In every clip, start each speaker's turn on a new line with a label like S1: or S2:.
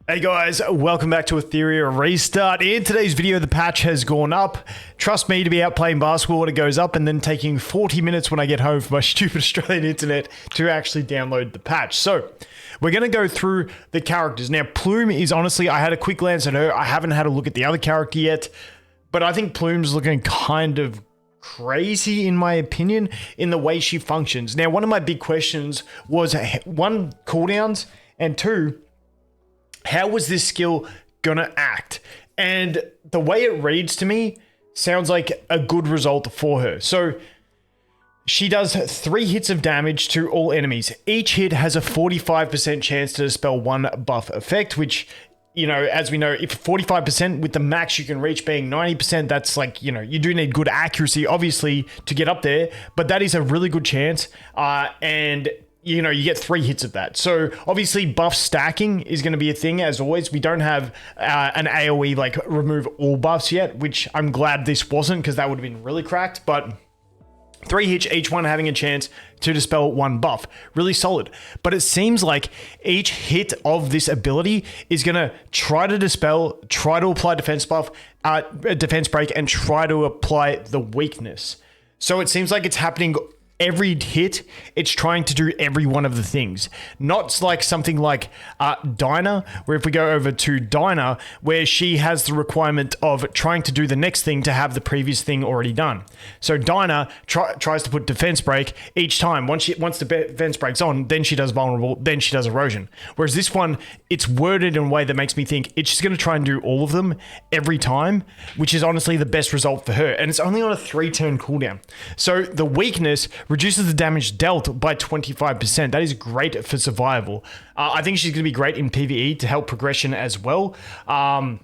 S1: Hey guys, welcome back to Etheria Restart. In today's video, the patch has gone up. Trust me, to be out playing basketball when it goes up and then taking 40 minutes when I get home from my stupid Australian internet to actually download the patch. So, we're going to go through the characters. Now, Plume is honestly, I had a quick glance at her. I haven't had a look at the other character yet, but I think Plume's looking kind of crazy in my opinion in the way she functions. Now, one of my big questions was one, cooldowns, and two, how was this skill gonna act? And the way it reads to me sounds like a good result for her. So she does 3 hits of damage to all enemies. Each hit has a 45% chance to dispel one buff effect, which, you know, as we know, if 45% with the max you can reach being 90%, that's like, you know, you do need good accuracy, obviously, to get up there, but that is a really good chance. And you know, you get 3 hits of that. So obviously buff stacking is going to be a thing as always. We don't have an AoE like remove all buffs yet, which I'm glad this wasn't because that would have been really cracked. But 3 hits, each one having a chance to dispel 1 buff. Really solid. But it seems like each hit of this ability is going to try to dispel, try to apply defense buff, defense break, and try to apply the weakness. So it seems like it's happening every hit. It's trying to do every one of the things. Not like something like Dinah, where if we go over to Dinah, where she has the requirement of trying to do the next thing to have the previous thing already done. So Dinah tries to put defense break each time. Once the defense break's on, then she does vulnerable, then she does erosion. Whereas this one, it's worded in a way that makes me think it's just going to try and do all of them every time, which is honestly the best result for her. And it's only on a 3-turn cooldown. So the weakness reduces the damage dealt by 25%. That is great for survival. I think she's going to be great in PvE to help progression as well, because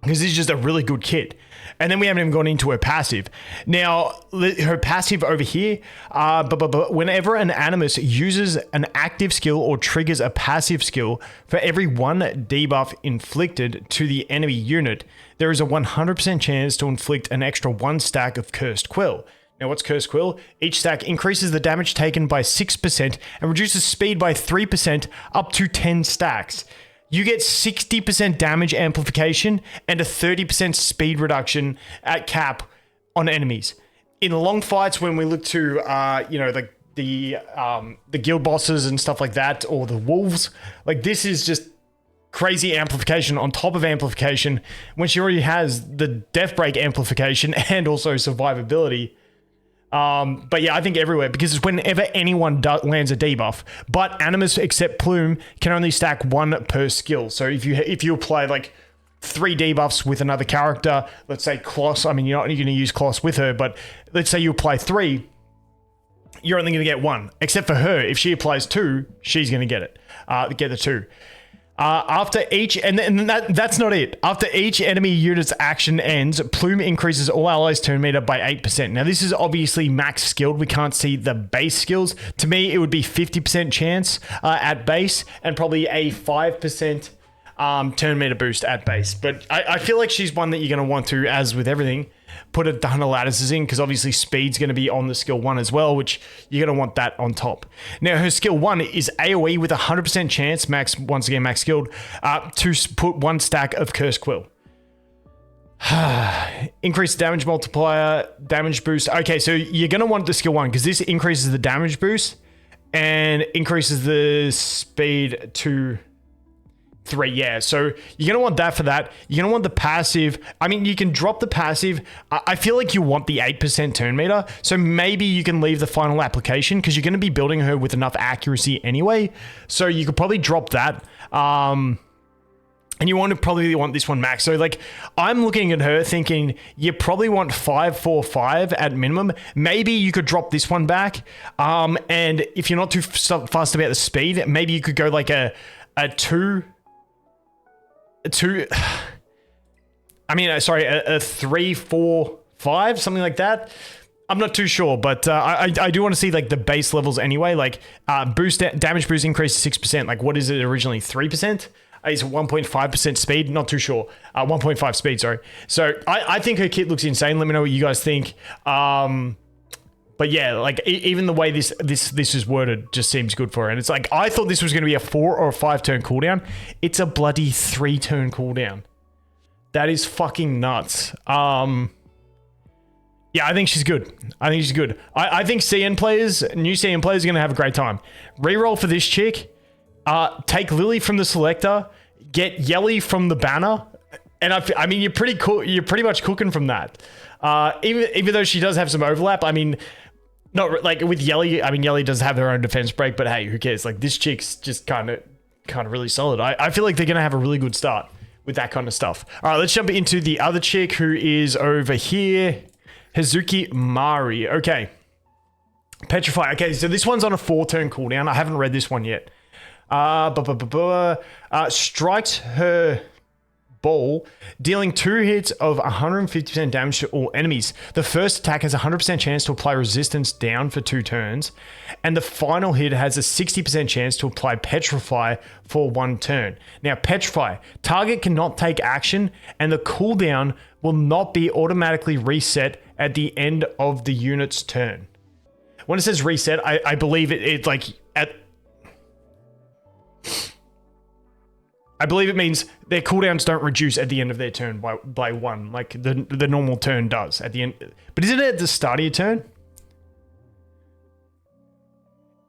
S1: this is just a really good kit. And then we haven't even gone into her passive. Now, her passive over here, but whenever an Animus uses an active skill or triggers a passive skill, for every 1 debuff inflicted to the enemy unit, there is a 100% chance to inflict an extra 1 stack of Cursed Quill. Now, what's Cursed Quill? Each stack increases the damage taken by 6% and reduces speed by 3% up to 10 stacks. You get 60% damage amplification and a 30% speed reduction at cap on enemies. In long fights, when we look to, you know, the guild bosses and stuff like that, or the wolves, like this is just crazy amplification on top of amplification when she already has the death break amplification and also survivability. But yeah, I think everywhere, because it's whenever anyone lands a debuff, but Animus except Plume can only stack 1 per skill. So if you apply like 3 debuffs with another character, let's say Kloss, I mean, you're not going to use Kloss with her, but let's say you apply 3, you're only going to get 1, except for her. If she applies 2, she's going to get it, get the 2. After each, and that's not it. After each enemy unit's action ends, Plume increases all allies' turn meter by 8%. Now, this is obviously max skilled. We can't see the base skills. To me, it would be 50% chance at base and probably a 5% turn meter boost at base. But I feel like she's one that you're going to want to, as with everything, put a ton of lattices in, because obviously speed's going to be on the skill 1 as well, which you're going to want that on top. Now, her skill 1 is AoE with a 100% chance, once again max skilled, to put 1 stack of Cursed Quill. Increase damage multiplier, damage boost. Okay, so you're going to want the skill 1, because this increases the damage boost and increases the speed to 3, yeah. So you're going to want that for that. You're going to want the passive. I mean, you can drop the passive. I feel like you want the 8% turn meter. So maybe you can leave the final application, because you're going to be building her with enough accuracy anyway. So you could probably drop that. And you probably want this one max. So like, I'm looking at her thinking you probably want 5-4-5 at minimum. Maybe you could drop this one back. And if you're not too fast about the speed, maybe you could go like a 2, a 3-4-5, something like that. I'm not too sure, but I do want to see like the base levels anyway. Like damage boost increase 6%. Like, what is it originally? 3%? Is 1.5% speed? Not too sure. 1.5 speed, sorry. So I think her kit looks insane. Let me know what you guys think. But yeah, like even the way this is worded just seems good for her. And it's like, I thought this was going to be a 4 or a 5 turn cooldown. It's a bloody 3 turn cooldown. That is fucking nuts. Yeah, I think she's good. I think she's good. I think CN players, new CN players are going to have a great time. Reroll for this chick. Take Lily from the selector. Get Yelly from the banner. And I mean, you're pretty cool. You're pretty much cooking from that. Even though she does have some overlap, I mean, not like with Yelly. I mean, Yelly does have her own defense break, but hey, who cares? Like this chick's just kind of really solid. I feel like they're gonna have a really good start with that kind of stuff. All right, let's jump into the other chick who is over here, Hizuki Mari. Okay, Petrify. Okay, so this one's on a 4 turn cooldown. I haven't read this one yet. Strikes her ball, dealing 2 hits of 150% damage to all enemies. The first attack has a 100% chance to apply resistance down for 2 turns, and the final hit has a 60% chance to apply Petrify for 1 turn. Now, Petrify, target cannot take action, and the cooldown will not be automatically reset at the end of the unit's turn. When it says reset, I believe it like at... I believe it means their cooldowns don't reduce at the end of their turn by 1, like the normal turn does at the end. But isn't it at the start of your turn?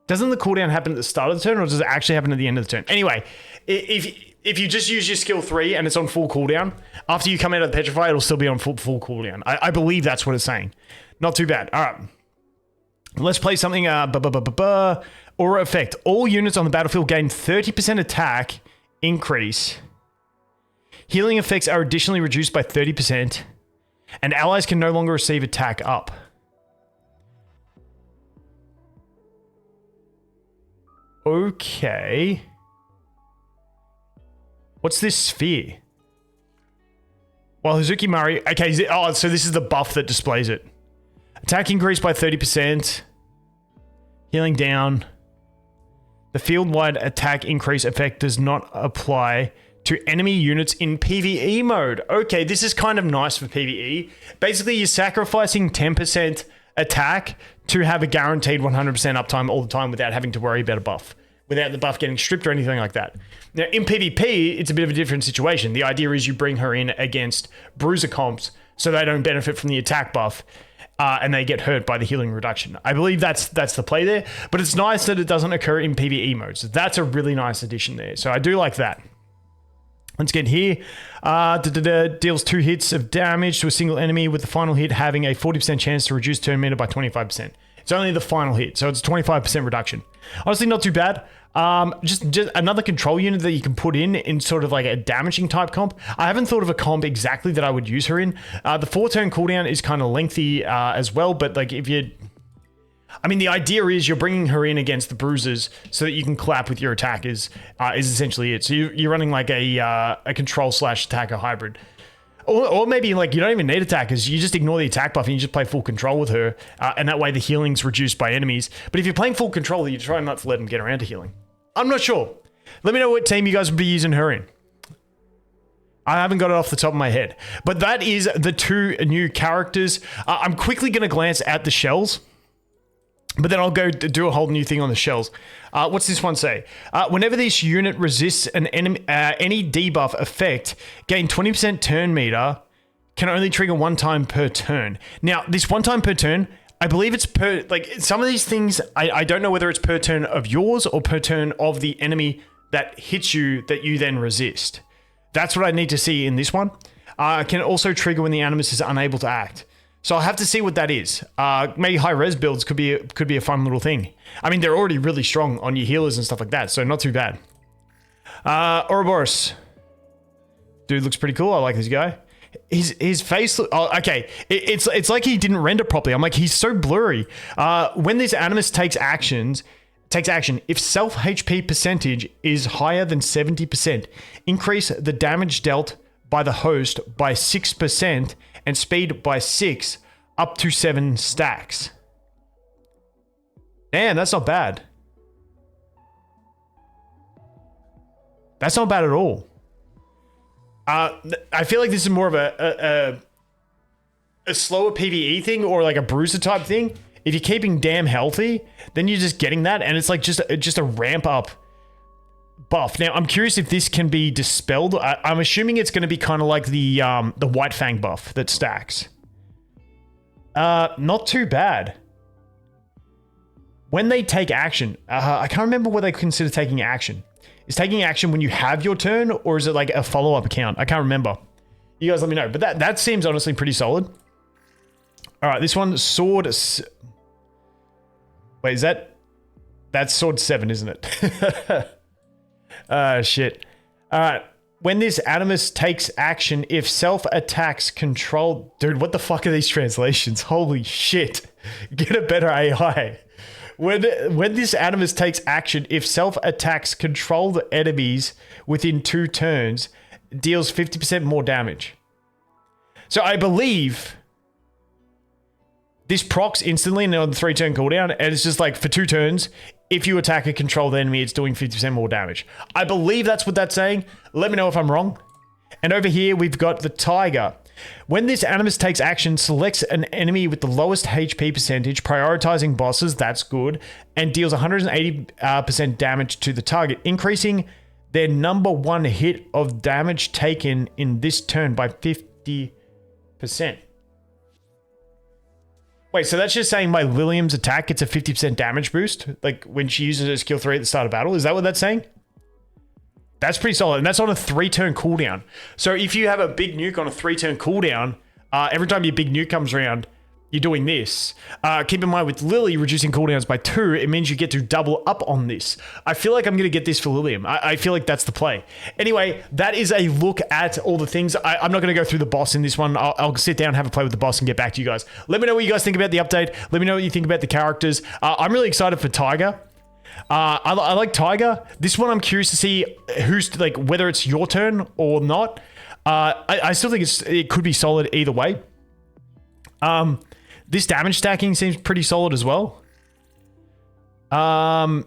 S1: Doesn't the cooldown happen at the start of the turn, or does it actually happen at the end of the turn? Anyway, if you just use your skill 3 and it's on full cooldown, after you come out of the Petrify, it'll still be on full cooldown. I believe that's what it's saying. Not too bad. All right. Let's play something. Aura effect. All units on the battlefield gain 30% attack increase. Healing effects are additionally reduced by 30%, and allies can no longer receive attack up. Okay. What's this sphere? Well, Hizuki Mari... Okay, so this is the buff that displays it. Attack increased by 30%. Healing down. The field-wide attack increase effect does not apply to enemy units in PvE mode. Okay, this is kind of nice for PvE. Basically, you're sacrificing 10% attack to have a guaranteed 100% uptime all the time without having to worry about a buff, without the buff getting stripped or anything like that. Now, in PvP, it's a bit of a different situation. The idea is you bring her in against bruiser comps so they don't benefit from the attack buff. And they get hurt by the healing reduction. I believe that's the play there, but it's nice that it doesn't occur in PvE modes. That's a really nice addition there. So I do like that. Let's get here. Deals 2 hits of damage to a single enemy, with the final hit having a 40% chance to reduce turn meter by 25%. It's only the final hit, so it's a 25% reduction. Honestly, not too bad. Just another control unit that you can put in sort of like a damaging type comp. I haven't thought of a comp exactly that I would use her in. The 4 turn cooldown is kind of lengthy as well, but like if you... I mean, the idea is you're bringing her in against the bruisers so that you can clap with your attackers, is essentially it. So you're running like a control/attacker hybrid. Or maybe like you don't even need attackers. You just ignore the attack buff and you just play full control with her. And that way the healing's reduced by enemies. But if you're playing full control, you try not to let them get around to healing. I'm not sure. Let me know what team you guys would be using her in. I haven't got it off the top of my head. But that is the 2 new characters. I'm quickly going to glance at the Shells. But then I'll go do a whole new thing on the Shells. What's this one say? Whenever this unit resists an enemy, any debuff effect, gain 20% turn meter, can only trigger 1 time per turn. Now, this 1 time per turn, I believe it's per... Like, some of these things, I don't know whether it's per turn of yours or per turn of the enemy that hits you that you then resist. That's what I need to see in this one. Can also trigger when the Animus is unable to act. So I'll have to see what that is. Maybe high res builds could be a fun little thing. I mean, they're already really strong on your healers and stuff like that, so not too bad. Ouroboros. Dude looks pretty cool. I like this guy. His face... okay. It's like he didn't render properly. I'm like, he's so blurry. When this Animus takes action, if self HP percentage is higher than 70%, increase the damage dealt by the host by 6% and speed by 6 up to 7 stacks. Damn, that's not bad. That's not bad at all. I feel like this is more of a slower PvE thing or like a bruiser type thing. if you're keeping damn healthy, then you're just getting that, and it's like just a ramp up buff. Now, I'm curious if this can be dispelled. I'm assuming it's going to be kind of like the White Fang buff that stacks. Not too bad. When they take action, I can't remember what they consider taking action. Is taking action when you have your turn, or is it like a follow-up account? I can't remember. You guys let me know. But that seems honestly pretty solid. All right, this one, sword. Wait, is that's sword 7, isn't it? Shit. All right. When this Animus takes action, if self attacks control... Dude, what the fuck are these translations? Holy shit. Get a better AI. When this Animus takes action, if self attacks controlled enemies within 2 turns, deals 50% more damage. So I believe this procs instantly and on the 3-turn cooldown, and it's just like for 2 turns, if you attack a controlled enemy, it's doing 50% more damage. I believe that's what that's saying. Let me know if I'm wrong. And over here, we've got the Tiger. When this Animus takes action, selects an enemy with the lowest HP percentage, prioritizing bosses, that's good, and deals 180% damage to the target, increasing their number 1 hit of damage taken in this turn by 50%. Wait, so that's just saying my Lilium's attack gets a 50% damage boost? Like when she uses her skill 3 at the start of battle? Is that what that's saying? That's pretty solid. And that's on a 3-turn cooldown. So if you have a big nuke on a 3-turn cooldown, every time your big nuke comes around, you're doing this. Keep in mind with Lily reducing cooldowns by 2, it means you get to double up on this. I feel like I'm going to get this for Lilium. I feel like that's the play. Anyway, that is a look at all the things. I'm not going to go through the boss in this one. I'll sit down, have a play with the boss, and get back to you guys. Let me know what you guys think about the update. Let me know what you think about the characters. I'm really excited for Tiger. I like Tiger. This one I'm curious to see who's like whether it's your turn or not. I still think it could be solid either way. This damage stacking seems pretty solid as well. And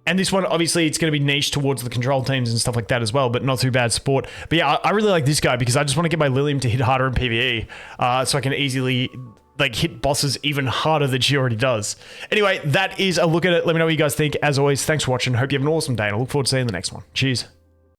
S1: this one, obviously, it's going to be niche towards the control teams and stuff like that as well, but not too bad support. But yeah, I really like this guy because I just want to get my Lilium to hit harder in PvE, so I can easily like hit bosses even harder than she already does. Anyway, that is a look at it. Let me know what you guys think. As always, thanks for watching. Hope you have an awesome day, and I look forward to seeing you in the next one. Cheers.